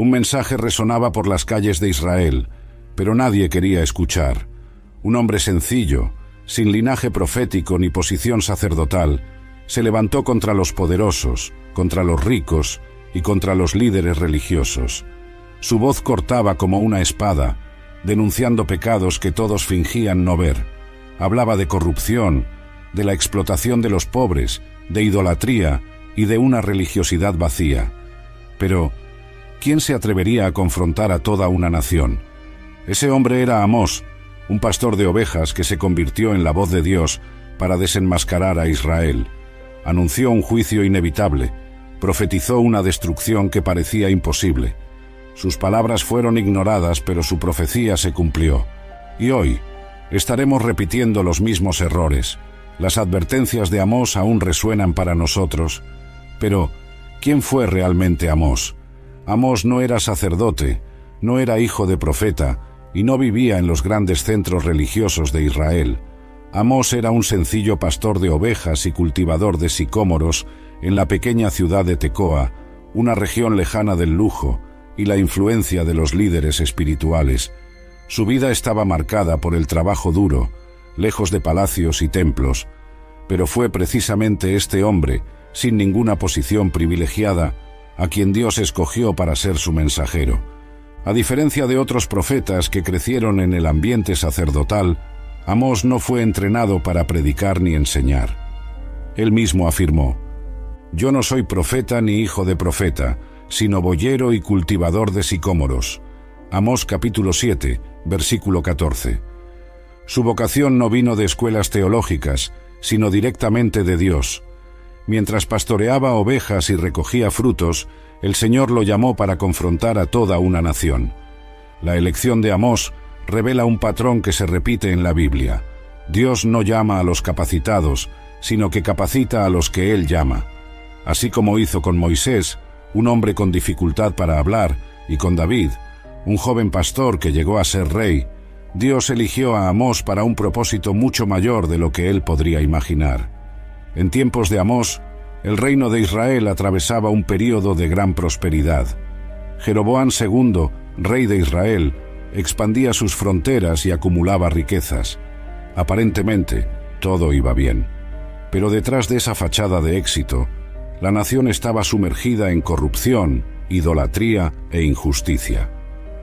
Un mensaje resonaba por las calles de Israel, pero nadie quería escuchar. Un hombre sencillo, sin linaje profético ni posición sacerdotal, se levantó contra los poderosos, contra los ricos y contra los líderes religiosos. Su voz cortaba como una espada, denunciando pecados que todos fingían no ver. Hablaba de corrupción, de la explotación de los pobres, de idolatría y de una religiosidad vacía. Pero, ¿quién se atrevería a confrontar a toda una nación? Ese hombre era Amós, un pastor de ovejas que se convirtió en la voz de Dios para desenmascarar a Israel. Anunció un juicio inevitable, profetizó una destrucción que parecía imposible. Sus palabras fueron ignoradas, pero su profecía se cumplió. Y hoy estaremos repitiendo los mismos errores. Las advertencias de Amós aún resuenan para nosotros. Pero, ¿quién fue realmente Amós? Amós no era sacerdote, no era hijo de profeta, y no vivía en los grandes centros religiosos de Israel. Amós era un sencillo pastor de ovejas y cultivador de sicómoros en la pequeña ciudad de Tecoa, una región lejana del lujo y la influencia de los líderes espirituales. Su vida estaba marcada por el trabajo duro, lejos de palacios y templos, pero fue precisamente este hombre, sin ninguna posición privilegiada, a quien Dios escogió para ser su mensajero. A diferencia de otros profetas que crecieron en el ambiente sacerdotal, Amós no fue entrenado para predicar ni enseñar. Él mismo afirmó: «Yo no soy profeta ni hijo de profeta, sino boyero y cultivador de sicómoros». Amós capítulo 7, versículo 14. Su vocación no vino de escuelas teológicas, sino directamente de Dios. Mientras pastoreaba ovejas y recogía frutos, el Señor lo llamó para confrontar a toda una nación. La elección de Amós revela un patrón que se repite en la Biblia. Dios no llama a los capacitados, sino que capacita a los que Él llama. Así como hizo con Moisés, un hombre con dificultad para hablar, y con David, un joven pastor que llegó a ser rey, Dios eligió a Amós para un propósito mucho mayor de lo que él podría imaginar. En tiempos de Amós, el reino de Israel atravesaba un período de gran prosperidad. Jeroboam II, rey de Israel, expandía sus fronteras y acumulaba riquezas. Aparentemente, todo iba bien. Pero detrás de esa fachada de éxito, la nación estaba sumergida en corrupción, idolatría e injusticia.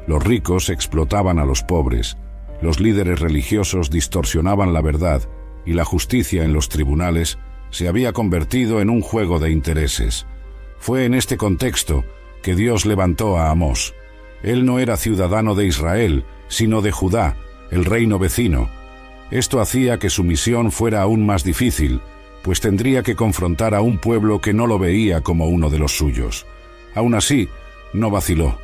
Los ricos explotaban a los pobres, los líderes religiosos distorsionaban la verdad y la justicia en los tribunales se había convertido en un juego de intereses. Fue en este contexto que Dios levantó a Amós. Él no era ciudadano de Israel, sino de Judá, el reino vecino. Esto hacía que su misión fuera aún más difícil, pues tendría que confrontar a un pueblo que no lo veía como uno de los suyos. Aún así, no vaciló.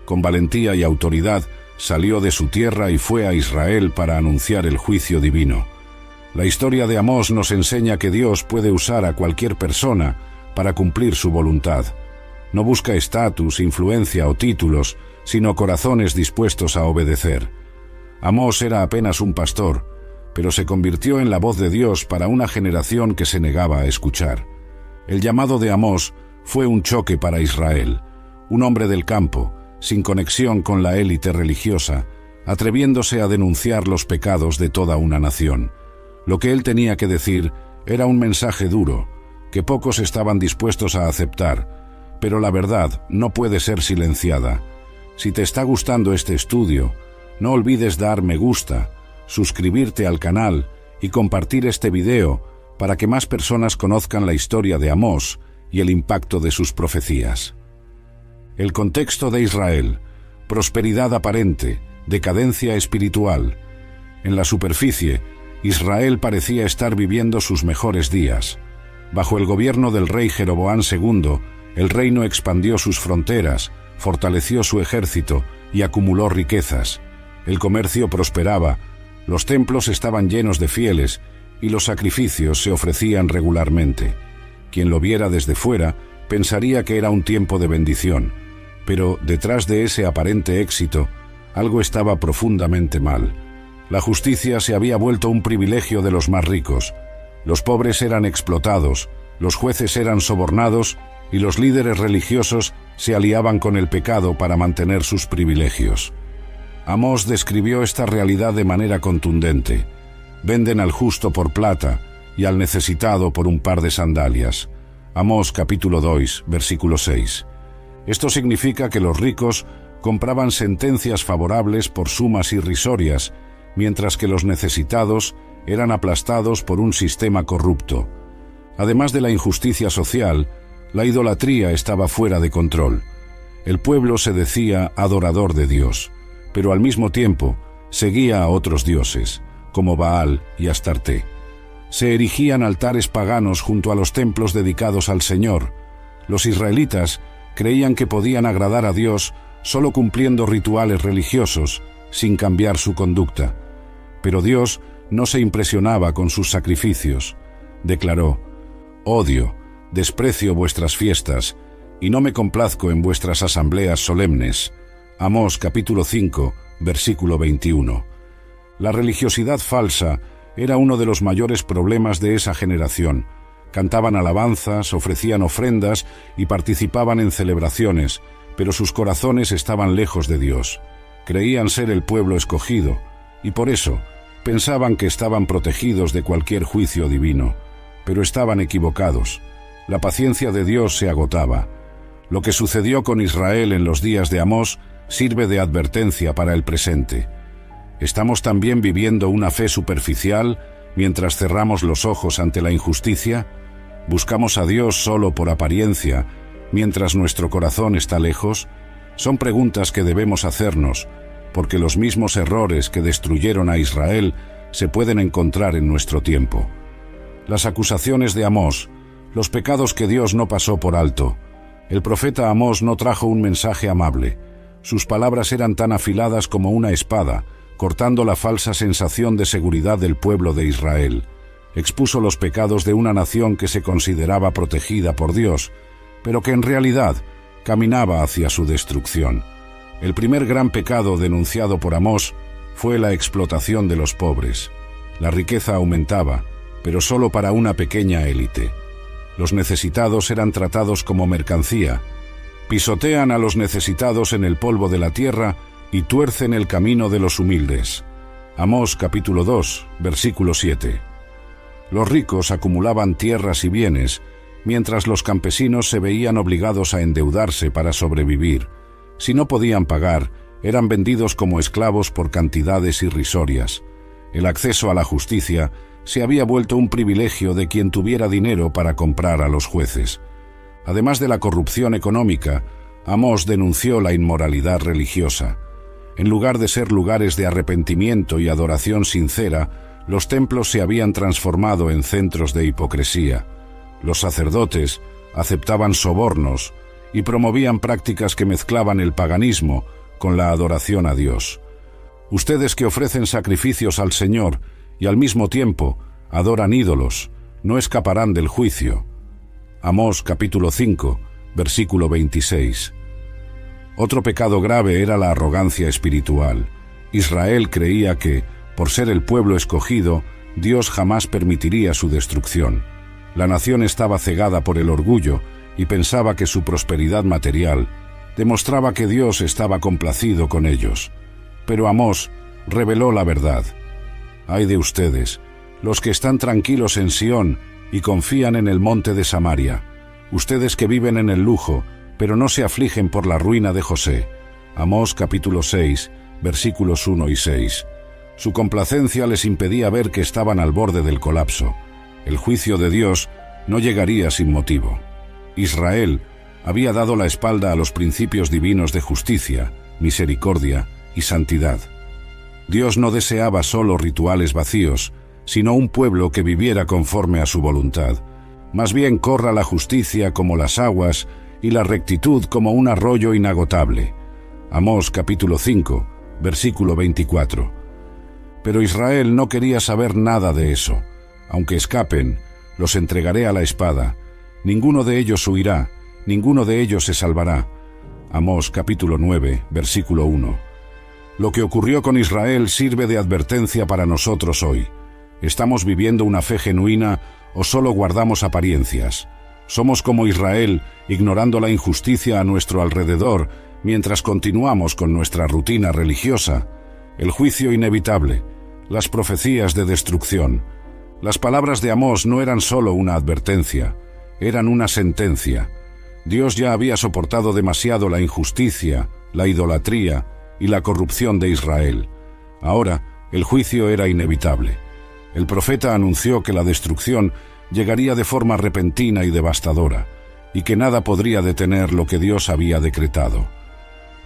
Con valentía y autoridad salió de su tierra y fue a Israel para anunciar el juicio divino. La historia de Amós nos enseña que Dios puede usar a cualquier persona para cumplir su voluntad. No busca estatus, influencia o títulos, sino corazones dispuestos a obedecer. Amós era apenas un pastor, pero se convirtió en la voz de Dios para una generación que se negaba a escuchar. El llamado de Amós fue un choque para Israel, un hombre del campo, sin conexión con la élite religiosa, atreviéndose a denunciar los pecados de toda una nación. Lo que él tenía que decir era un mensaje duro, que pocos estaban dispuestos a aceptar, pero la verdad no puede ser silenciada. Si te está gustando este estudio, no olvides dar me gusta, suscribirte al canal y compartir este video para que más personas conozcan la historia de Amós y el impacto de sus profecías. El contexto de Israel: prosperidad aparente, decadencia espiritual. En la superficie, Israel parecía estar viviendo sus mejores días. Bajo el gobierno del rey Jeroboam II, el reino expandió sus fronteras, fortaleció su ejército y acumuló riquezas. El comercio prosperaba, los templos estaban llenos de fieles y los sacrificios se ofrecían regularmente. Quien lo viera desde fuera pensaría que era un tiempo de bendición, pero detrás de ese aparente éxito, algo estaba profundamente mal. La justicia se había vuelto un privilegio de los más ricos. Los pobres eran explotados, los jueces eran sobornados y los líderes religiosos se aliaban con el pecado para mantener sus privilegios. Amós describió esta realidad de manera contundente. Venden al justo por plata y al necesitado por un par de sandalias. Amós capítulo 2, versículo 6. Esto significa que los ricos compraban sentencias favorables por sumas irrisorias, mientras que los necesitados eran aplastados por un sistema corrupto. Además de la injusticia social, la idolatría estaba fuera de control. El pueblo se decía adorador de Dios, pero al mismo tiempo seguía a otros dioses, como Baal y Astarté. Se erigían altares paganos junto a los templos dedicados al Señor. Los israelitas creían que podían agradar a Dios solo cumpliendo rituales religiosos, sin cambiar su conducta. Pero Dios no se impresionaba con sus sacrificios. Declaró: «Odio, desprecio vuestras fiestas, y no me complazco en vuestras asambleas solemnes». Amós capítulo 5, versículo 21. La religiosidad falsa era uno de los mayores problemas de esa generación. Cantaban alabanzas, ofrecían ofrendas y participaban en celebraciones, pero sus corazones estaban lejos de Dios. Creían ser el pueblo escogido, y por eso pensaban que estaban protegidos de cualquier juicio divino, pero estaban equivocados. La paciencia de Dios se agotaba. Lo que sucedió con Israel en los días de Amós sirve de advertencia para el presente. ¿Estamos también viviendo una fe superficial mientras cerramos los ojos ante la injusticia? ¿Buscamos a Dios solo por apariencia, mientras nuestro corazón está lejos? Son preguntas que debemos hacernos, porque los mismos errores que destruyeron a Israel se pueden encontrar en nuestro tiempo. Las acusaciones de Amós, los pecados que Dios no pasó por alto. El profeta Amós no trajo un mensaje amable. Sus palabras eran tan afiladas como una espada, cortando la falsa sensación de seguridad del pueblo de Israel. Expuso los pecados de una nación que se consideraba protegida por Dios, pero que en realidad caminaba hacia su destrucción. El primer gran pecado denunciado por Amós fue la explotación de los pobres. La riqueza aumentaba, pero solo para una pequeña élite. Los necesitados eran tratados como mercancía. Pisotean a los necesitados en el polvo de la tierra y tuercen el camino de los humildes. Amós capítulo 2, versículo 7. Los ricos acumulaban tierras y bienes, mientras los campesinos se veían obligados a endeudarse para sobrevivir. Si no podían pagar, eran vendidos como esclavos por cantidades irrisorias. El acceso a la justicia se había vuelto un privilegio de quien tuviera dinero para comprar a los jueces. Además de la corrupción económica, Amós denunció la inmoralidad religiosa. En lugar de ser lugares de arrepentimiento y adoración sincera, los templos se habían transformado en centros de hipocresía. Los sacerdotes aceptaban sobornos y promovían prácticas que mezclaban el paganismo con la adoración a Dios. Ustedes que ofrecen sacrificios al Señor y al mismo tiempo adoran ídolos, no escaparán del juicio. Amós capítulo 5, versículo 26. Otro pecado grave era la arrogancia espiritual. Israel creía que, por ser el pueblo escogido, Dios jamás permitiría su destrucción. La nación estaba cegada por el orgullo y pensaba que su prosperidad material demostraba que Dios estaba complacido con ellos. Pero Amós reveló la verdad. Ay de ustedes, los que están tranquilos en Sión y confían en el monte de Samaria, ustedes que viven en el lujo, pero no se afligen por la ruina de José. Amós capítulo 6, versículos 1 y 6. Su complacencia les impedía ver que estaban al borde del colapso. El juicio de Dios no llegaría sin motivo. Israel había dado la espalda a los principios divinos de justicia, misericordia y santidad. Dios no deseaba solo rituales vacíos, sino un pueblo que viviera conforme a su voluntad. Más bien corra la justicia como las aguas y la rectitud como un arroyo inagotable. Amós capítulo 5, versículo 24. Pero Israel no quería saber nada de eso. Aunque escapen, los entregaré a la espada. Ninguno de ellos huirá, ninguno de ellos se salvará. Amós capítulo 9, versículo 1. Lo que ocurrió con Israel sirve de advertencia para nosotros hoy. ¿Estamos viviendo una fe genuina o solo guardamos apariencias? Somos como Israel, ignorando la injusticia a nuestro alrededor, mientras continuamos con nuestra rutina religiosa. El juicio inevitable, las profecías de destrucción. Las palabras de Amós no eran solo una advertencia, eran una sentencia. Dios ya había soportado demasiado la injusticia, la idolatría y la corrupción de Israel. Ahora, el juicio era inevitable. El profeta anunció que la destrucción llegaría de forma repentina y devastadora, y que nada podría detener lo que Dios había decretado.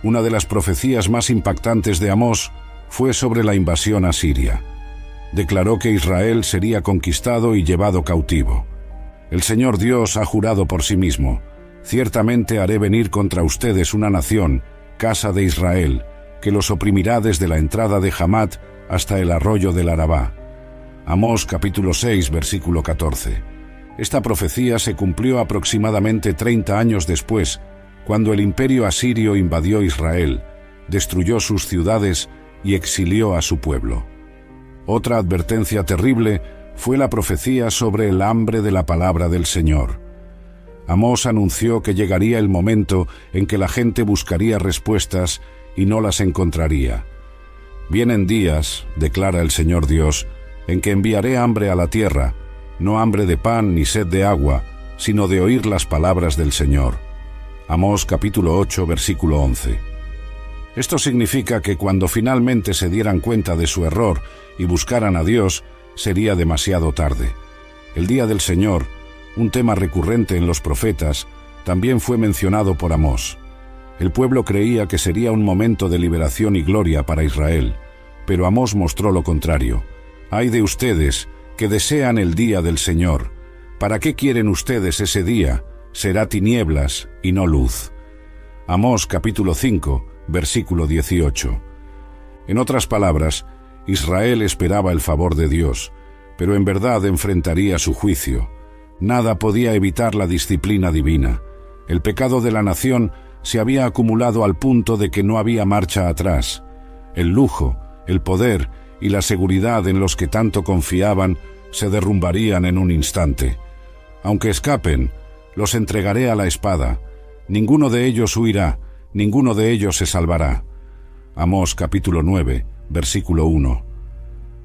Una de las profecías más impactantes de Amós fue sobre la invasión asiria. Declaró que Israel sería conquistado y llevado cautivo. El Señor Dios ha jurado por sí mismo: ciertamente haré venir contra ustedes una nación, casa de Israel, que los oprimirá desde la entrada de Hamat hasta el arroyo del Arabá. Amós capítulo 6, versículo 14. Esta profecía se cumplió aproximadamente 30 años después, cuando el imperio asirio invadió Israel, destruyó sus ciudades y exilió a su pueblo. Otra advertencia terrible fue la profecía sobre el hambre de la palabra del Señor. Amós anunció que llegaría el momento en que la gente buscaría respuestas y no las encontraría. Vienen días, declara el Señor Dios, en que enviaré hambre a la tierra, no hambre de pan ni sed de agua, sino de oír las palabras del Señor. Amós capítulo 8, versículo 11. Esto significa que cuando finalmente se dieran cuenta de su error y buscaran a Dios, sería demasiado tarde. El día del Señor, un tema recurrente en los profetas, también fue mencionado por Amós. El pueblo creía que sería un momento de liberación y gloria para Israel, pero Amós mostró lo contrario. Ay de ustedes, que desean el día del Señor. ¿Para qué quieren ustedes ese día? Será tinieblas y no luz. Amós capítulo 5, versículo 18. En otras palabras, Israel esperaba el favor de Dios, pero en verdad enfrentaría su juicio. Nada podía evitar la disciplina divina. El pecado de la nación se había acumulado al punto de que no había marcha atrás. El lujo, el poder y la seguridad en los que tanto confiaban se derrumbarían en un instante. Aunque escapen, los entregaré a la espada. Ninguno de ellos huirá, ninguno de ellos se salvará. Amós capítulo 9, versículo 1.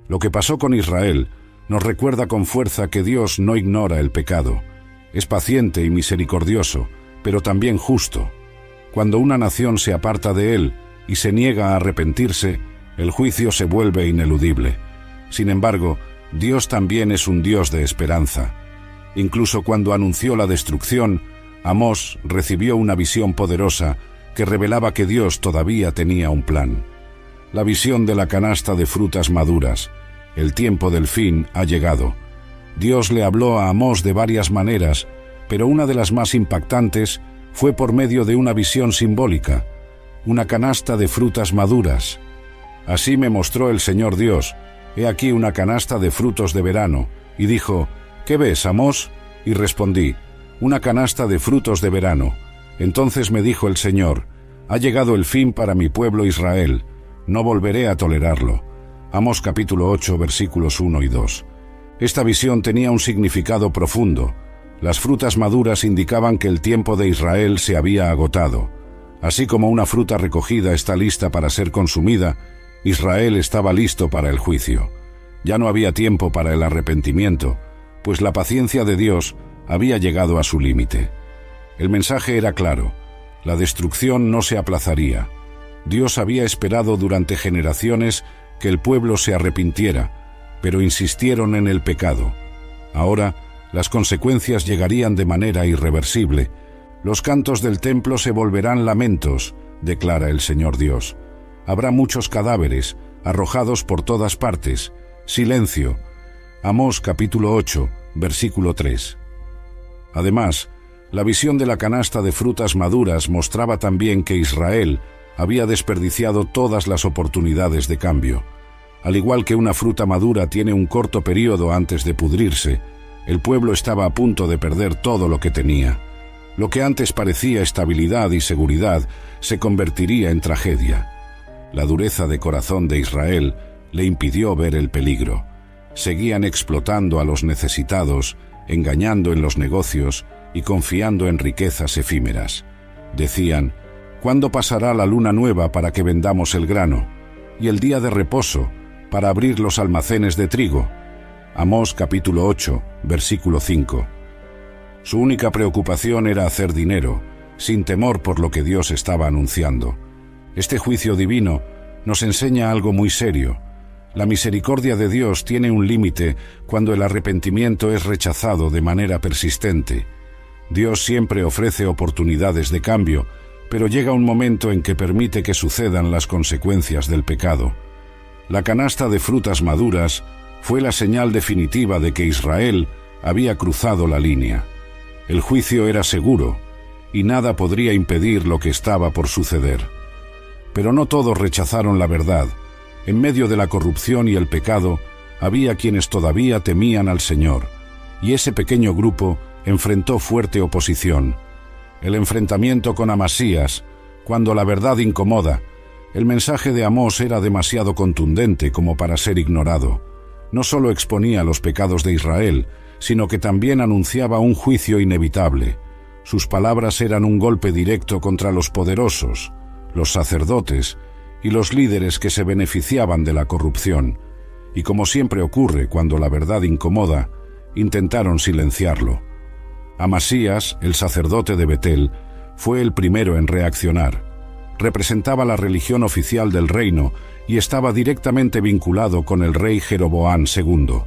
Lo que pasó con Israel nos recuerda con fuerza que Dios no ignora el pecado. Es paciente y misericordioso, pero también justo. Cuando una nación se aparta de él y se niega a arrepentirse, el juicio se vuelve ineludible. Sin embargo, Dios también es un Dios de esperanza. Incluso cuando anunció la destrucción, Amós recibió una visión poderosa que revelaba que Dios todavía tenía un plan. La visión de la canasta de frutas maduras. El tiempo del fin ha llegado. Dios le habló a Amós de varias maneras, pero una de las más impactantes fue por medio de una visión simbólica, una canasta de frutas maduras. Así me mostró el Señor Dios: he aquí una canasta de frutos de verano. Y dijo: ¿qué ves, Amós? Y respondí: una canasta de frutos de verano. Entonces me dijo el Señor: ha llegado el fin para mi pueblo Israel. No volveré a tolerarlo. Amós capítulo 8, versículos 1 y 2. Esta visión tenía un significado profundo. Las frutas maduras indicaban que el tiempo de Israel se había agotado. Así como una fruta recogida está lista para ser consumida, Israel estaba listo para el juicio. Ya no había tiempo para el arrepentimiento, pues la paciencia de Dios había llegado a su límite. El mensaje era claro: la destrucción no se aplazaría. Dios había esperado durante generaciones que el pueblo se arrepintiera, pero insistieron en el pecado. Ahora, las consecuencias llegarían de manera irreversible. Los cantos del templo se volverán lamentos, declara el Señor Dios. Habrá muchos cadáveres, arrojados por todas partes. Silencio. Amós capítulo 8, versículo 3. Además, la visión de la canasta de frutas maduras mostraba también que Israel había desperdiciado todas las oportunidades de cambio. Al igual que una fruta madura tiene un corto periodo antes de pudrirse, el pueblo estaba a punto de perder todo lo que tenía. Lo que antes parecía estabilidad y seguridad se convertiría en tragedia. La dureza de corazón de Israel le impidió ver el peligro. Seguían explotando a los necesitados, engañando en los negocios y confiando en riquezas efímeras. Decían: ¿cuándo pasará la luna nueva para que vendamos el grano, y el día de reposo para abrir los almacenes de trigo? Amós capítulo 8, versículo 5. Su única preocupación era hacer dinero, sin temor por lo que Dios estaba anunciando. Este juicio divino nos enseña algo muy serio. La misericordia de Dios tiene un límite cuando el arrepentimiento es rechazado de manera persistente. Dios siempre ofrece oportunidades de cambio, pero llega un momento en que permite que sucedan las consecuencias del pecado. La canasta de frutas maduras fue la señal definitiva de que Israel había cruzado la línea. El juicio era seguro, y nada podría impedir lo que estaba por suceder. Pero no todos rechazaron la verdad. En medio de la corrupción y el pecado, había quienes todavía temían al Señor, y ese pequeño grupo enfrentó fuerte oposición. El enfrentamiento con Amasías, cuando la verdad incomoda. El mensaje de Amós era demasiado contundente como para ser ignorado. No solo exponía los pecados de Israel, sino que también anunciaba un juicio inevitable. Sus palabras eran un golpe directo contra los poderosos, los sacerdotes y los líderes que se beneficiaban de la corrupción. Y como siempre ocurre cuando la verdad incomoda, intentaron silenciarlo. Amasías, el sacerdote de Betel, fue el primero en reaccionar. Representaba la religión oficial del reino y estaba directamente vinculado con el rey Jeroboam II.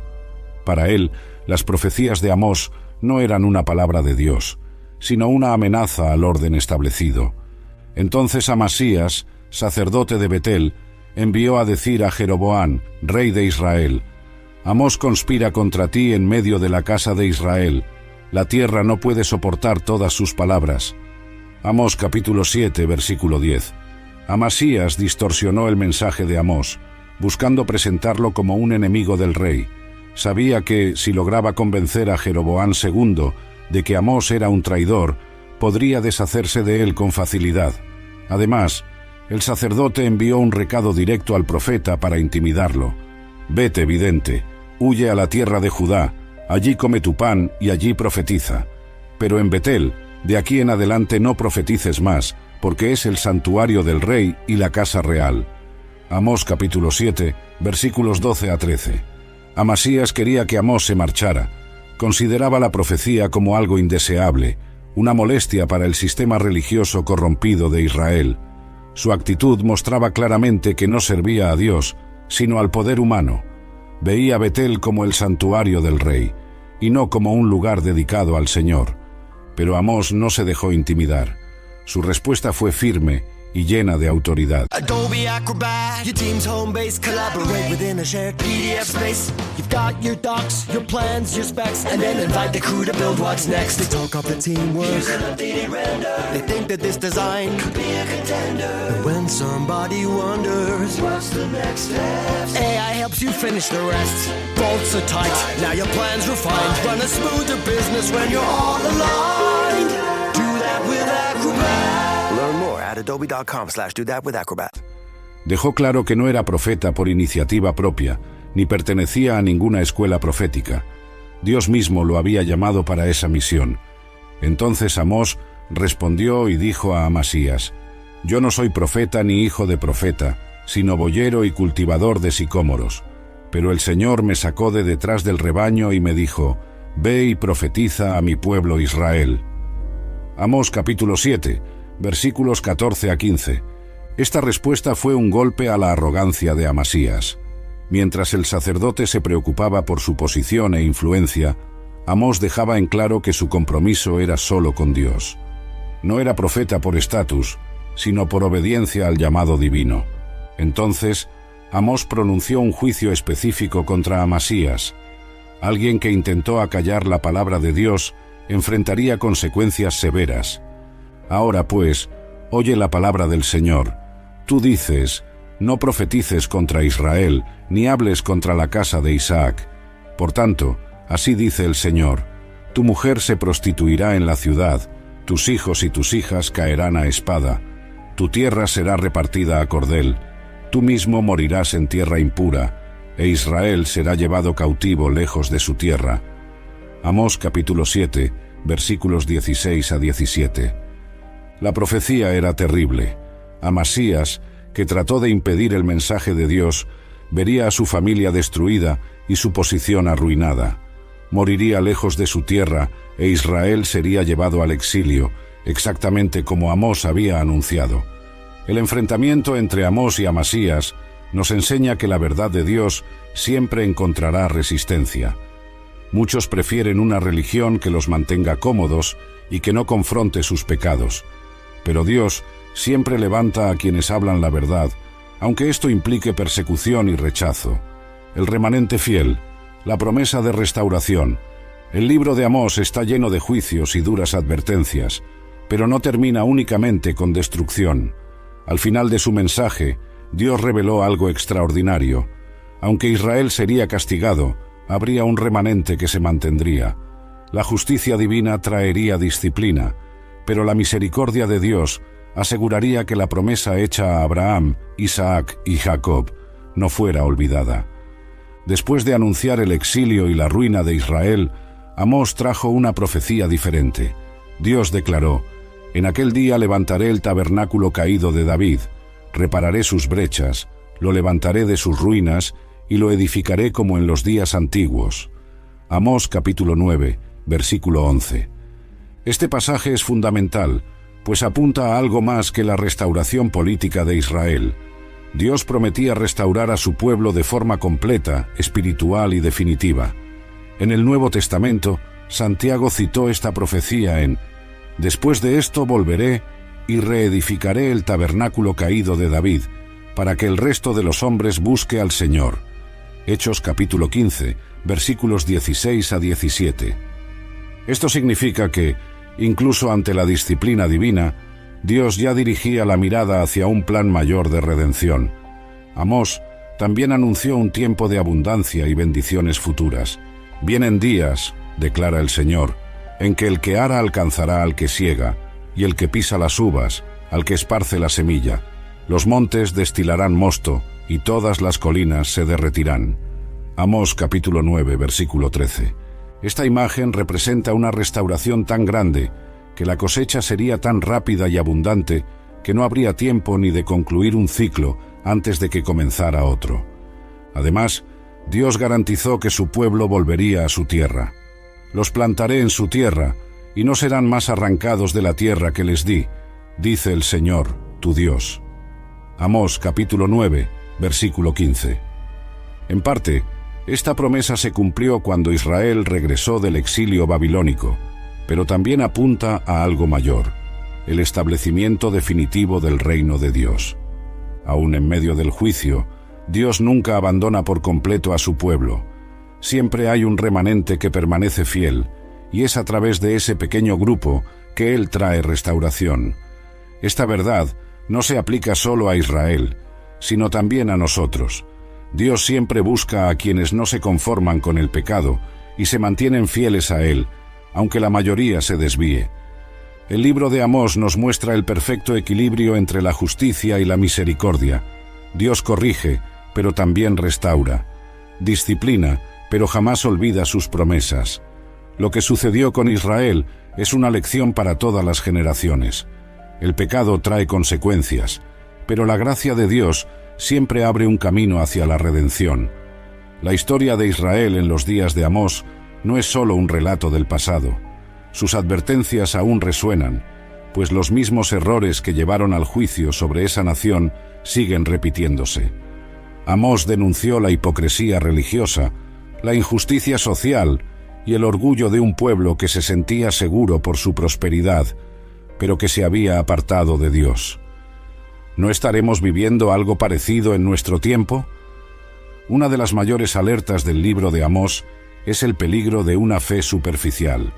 Para él, las profecías de Amós no eran una palabra de Dios, sino una amenaza al orden establecido. Entonces Amasías, sacerdote de Betel, envió a decir a Jeroboam, rey de Israel: Amós conspira contra ti en medio de la casa de Israel. La tierra no puede soportar todas sus palabras. Amós capítulo 7, versículo 10. Amasías distorsionó el mensaje de Amós, buscando presentarlo como un enemigo del rey. Sabía que, si lograba convencer a Jeroboam II de que Amós era un traidor, podría deshacerse de él con facilidad. Además, el sacerdote envió un recado directo al profeta para intimidarlo. Vete, vidente, huye a la tierra de Judá, allí come tu pan y allí profetiza. Pero en Betel, de aquí en adelante no profetices más, porque es el santuario del rey y la casa real. Amós capítulo 7, versículos 12 a 13. Amasías quería que Amós se marchara. Consideraba la profecía como algo indeseable, una molestia para el sistema religioso corrompido de Israel. Su actitud mostraba claramente que no servía a Dios, sino al poder humano. Veía Betel como el santuario del rey, y no como un lugar dedicado al Señor. Pero Amós no se dejó intimidar. Su respuesta fue firme y llena de autoridad. Adobe Acrobat, your team's home base. Collaborate within a shared PDF space. You've got your docs, your plans, your specs, and then invite the crew to build what's next. They talk up the teamwork. Here's an updated render. They think that this design could be a contender. And when somebody wonders what's the next step, AI helps you finish the rest. Bolts are tight, now your plan's refined. Run a smoother business when you're all aligned. Do that with Acrobat. Learn more at adobe.com/do-that-with-Acrobat. Dejó claro que no era profeta por iniciativa propia, ni pertenecía a ninguna escuela profética. Dios mismo lo había llamado para esa misión. Entonces Amós respondió y dijo a Amasías: Yo no soy profeta ni hijo de profeta, sino boyero y cultivador de sicómoros. Pero el Señor me sacó de detrás del rebaño y me dijo: Ve y profetiza a mi pueblo Israel. Amós capítulo 7, versículos 14 a 15. Esta respuesta fue un golpe a la arrogancia de Amasías. Mientras el sacerdote se preocupaba por su posición e influencia, Amós dejaba en claro que su compromiso era solo con Dios. No era profeta por estatus, sino por obediencia al llamado divino. Entonces, Amós pronunció un juicio específico contra Amasías. Alguien que intentó acallar la palabra de Dios enfrentaría consecuencias severas. Ahora pues, oye la palabra del Señor. Tú dices: no profetices contra Israel, ni hables contra la casa de Isaac. Por tanto, así dice el Señor: tu mujer se prostituirá en la ciudad, tus hijos y tus hijas caerán a espada, tu tierra será repartida a cordel, tú mismo morirás en tierra impura, e Israel será llevado cautivo lejos de su tierra. Amós capítulo 7, versículos 16 a 17. La profecía era terrible. Amasías, que trató de impedir el mensaje de Dios, vería a su familia destruida y su posición arruinada. Moriría lejos de su tierra e Israel sería llevado al exilio, exactamente como Amós había anunciado. El enfrentamiento entre Amós y Amasías nos enseña que la verdad de Dios siempre encontrará resistencia. Muchos prefieren una religión que los mantenga cómodos y que no confronte sus pecados. Pero Dios siempre levanta a quienes hablan la verdad, aunque esto implique persecución y rechazo. El remanente fiel, la promesa de restauración. El libro de Amós está lleno de juicios y duras advertencias, pero no termina únicamente con destrucción. Al final de su mensaje, Dios reveló algo extraordinario. Aunque Israel sería castigado, habría un remanente que se mantendría. La justicia divina traería disciplina, pero la misericordia de Dios aseguraría que la promesa hecha a Abraham, Isaac y Jacob no fuera olvidada. Después de anunciar el exilio y la ruina de Israel, Amós trajo una profecía diferente. Dios declaró: «En aquel día levantaré el tabernáculo caído de David, repararé sus brechas, lo levantaré de sus ruinas y lo edificaré como en los días antiguos». Amós capítulo 9, versículo 11. Este pasaje es fundamental, pues apunta a algo más que la restauración política de Israel. Dios prometía restaurar a su pueblo de forma completa, espiritual y definitiva. En el Nuevo Testamento, Santiago citó esta profecía en: «Después de esto volveré y reedificaré el tabernáculo caído de David, para que el resto de los hombres busque al Señor». Hechos capítulo 15, versículos 16 a 17. Esto significa que, incluso ante la disciplina divina, Dios ya dirigía la mirada hacia un plan mayor de redención. Amós también anunció un tiempo de abundancia y bendiciones futuras. «Vienen días», declara el Señor, «en que el que ara alcanzará al que siega, y el que pisa las uvas, al que esparce la semilla. Los montes destilarán mosto, y todas las colinas se derretirán». Amós capítulo 9, versículo 13. Esta imagen representa una restauración tan grande que la cosecha sería tan rápida y abundante que no habría tiempo ni de concluir un ciclo antes de que comenzara otro. Además, Dios garantizó que su pueblo volvería a su tierra. «Los plantaré en su tierra, y no serán más arrancados de la tierra que les di, dice el Señor, tu Dios». Amós capítulo 9, versículo 15. En parte, esta promesa se cumplió cuando Israel regresó del exilio babilónico, pero también apunta a algo mayor: el establecimiento definitivo del reino de Dios. Aún en medio del juicio, Dios nunca abandona por completo a su pueblo. Siempre hay un remanente que permanece fiel, y es a través de ese pequeño grupo que Él trae restauración. Esta verdad no se aplica solo a Israel, sino también a nosotros. Dios siempre busca a quienes no se conforman con el pecado y se mantienen fieles a Él, aunque la mayoría se desvíe. El libro de Amós nos muestra el perfecto equilibrio entre la justicia y la misericordia. Dios corrige, pero también restaura. Disciplina, pero jamás olvida sus promesas. Lo que sucedió con Israel es una lección para todas las generaciones. El pecado trae consecuencias, pero la gracia de Dios siempre abre un camino hacia la redención. La historia de Israel en los días de Amós no es solo un relato del pasado. Sus advertencias aún resuenan, pues los mismos errores que llevaron al juicio sobre esa nación siguen repitiéndose. Amós denunció la hipocresía religiosa, la injusticia social y el orgullo de un pueblo que se sentía seguro por su prosperidad, pero que se había apartado de Dios. ¿No estaremos viviendo algo parecido en nuestro tiempo? Una de las mayores alertas del libro de Amós es el peligro de una fe superficial.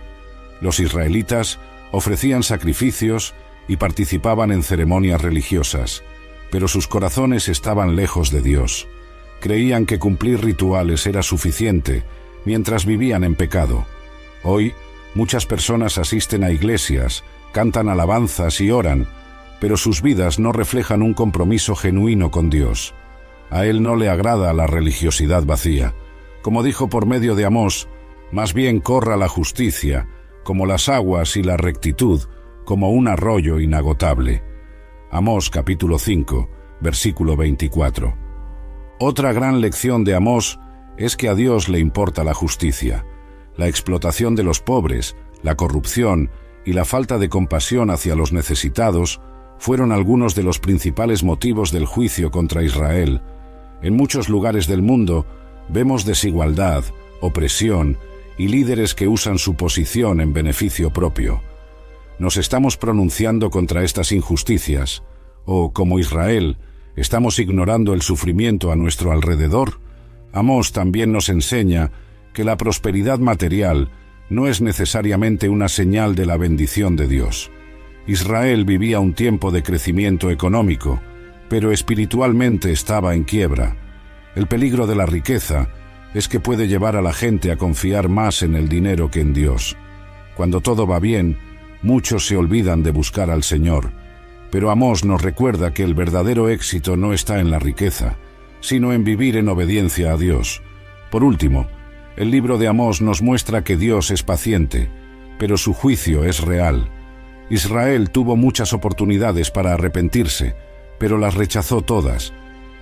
Los israelitas ofrecían sacrificios y participaban en ceremonias religiosas, pero sus corazones estaban lejos de Dios. Creían que cumplir rituales era suficiente mientras vivían en pecado. Hoy, muchas personas asisten a iglesias, cantan alabanzas y oran, pero sus vidas no reflejan un compromiso genuino con Dios. A Él no le agrada la religiosidad vacía. Como dijo por medio de Amós, más bien corra la justicia, como las aguas, y la rectitud como un arroyo inagotable. Amós capítulo 5, versículo 24. Otra gran lección de Amós es que a Dios le importa la justicia. La explotación de los pobres, la corrupción y la falta de compasión hacia los necesitados fueron algunos de los principales motivos del juicio contra Israel. En muchos lugares del mundo vemos desigualdad, opresión y líderes que usan su posición en beneficio propio. ¿Nos estamos pronunciando contra estas injusticias? ¿O, como Israel, estamos ignorando el sufrimiento a nuestro alrededor? Amós también nos enseña que la prosperidad material no es necesariamente una señal de la bendición de Dios. Israel vivía un tiempo de crecimiento económico, pero espiritualmente estaba en quiebra. El peligro de la riqueza es que puede llevar a la gente a confiar más en el dinero que en Dios. Cuando todo va bien, muchos se olvidan de buscar al Señor, pero Amós nos recuerda que el verdadero éxito no está en la riqueza, sino en vivir en obediencia a Dios. Por último, el libro de Amós nos muestra que Dios es paciente, pero su juicio es real. Israel tuvo muchas oportunidades para arrepentirse, pero las rechazó todas,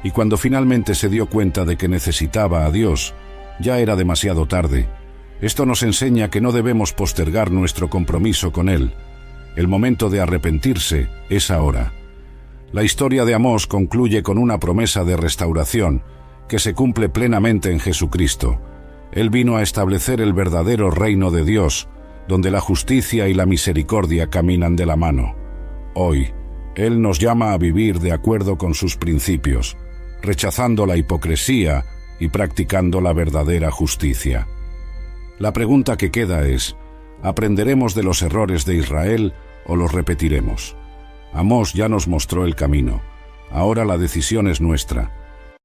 y cuando finalmente se dio cuenta de que necesitaba a Dios, ya era demasiado tarde. Esto nos enseña que no debemos postergar nuestro compromiso con Él. El momento de arrepentirse es ahora. La historia de Amós concluye con una promesa de restauración que se cumple plenamente en Jesucristo. Él vino a establecer el verdadero reino de Dios, donde la justicia y la misericordia caminan de la mano. Hoy, Él nos llama a vivir de acuerdo con sus principios, rechazando la hipocresía y practicando la verdadera justicia. La pregunta que queda es, ¿aprenderemos de los errores de Israel o los repetiremos? Amós ya nos mostró el camino. Ahora la decisión es nuestra.